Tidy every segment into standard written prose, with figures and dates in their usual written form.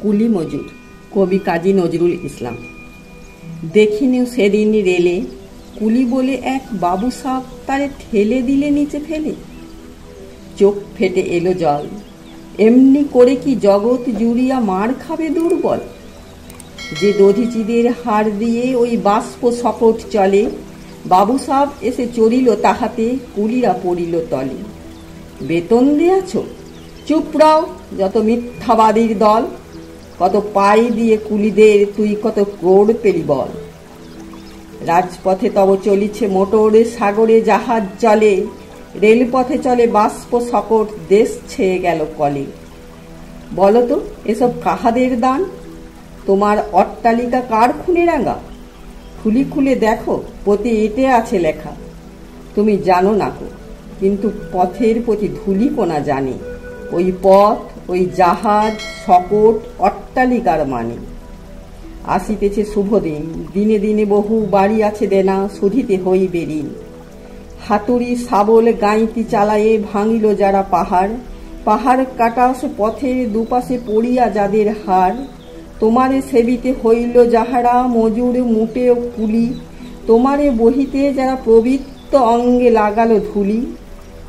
কুলি মজুর, কবি কাজী নজরুল ইসলাম। দেখিনি সেদিন রেলে কুলি বলে এক বাবু সাপ তারে ঠেলে দিলে নিচে ফেলে। চোখ ফেটে এলো জল, এমনি করে কি জগৎ জুড়িয়া মার খাবে দুর্বল? যে দধিচিদের হাড় দিয়ে ওই বাষ্প সকট চলে, বাবু সাপ এসে চড়িল তাহাতে, কুলিরা পড়িল তলে। বেতন দেয়াছ? চুপ রাও যত মিথ্যাবাদীর দল, কত পাই দিয়ে কুলিদের তুই কত ক্রোড় পেলি বল। রাজপথে তব চলিছে মোটর, সাগরে জাহাজ চলে, রেলপথে চলে বাষ্প সকট, দেশ ছেয়ে গেল কলে। বলতো এসব কাহাদের দান? তোমার অট্টালিকা কার খুনে রাঙা? খুলি খুলে দেখো, পথে এটে আছে লেখা। তুমি জানো না কো, কিন্তু পথের প্রতি ধূলিকণা জানে। ওই পথ, ওই জাহাজ, সকট, অট্টালিকার মানে। আসিতেছে শুভদিন, দিনে দিনে বহু বাড়ি আছে দেনা, শুধিতে হইবে ঋণ। হাতুড়ি শাবল গাঁইতি চালায়ে ভাঙিল যারা পাহাড়, পাহাড় কাটা সে পথের দুপাশে পড়িয়া যাদের হাড়। তোমারে সেবিতে হইল যাহারা মজুর মুটে ও কুলি, তোমারে বহিতে যারা পবিত্র অঙ্গে লাগালো ধুলি,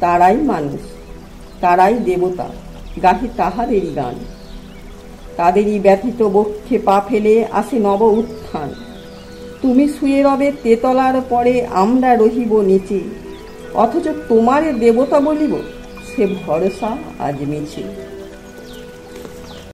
তারাই মানুষ, তারাই দেবতা, গাহি তাহাদেরই গান। তাদেরই ব্যথিত বক্ষে পা ফেলে আসে নব উত্থান। তুমি শুয়ে রবে তেতলার পরে, আমরা রহিব নিচে, অথচ তোমারে দেবতা বলিব, সে ভরসা আজ মিছে।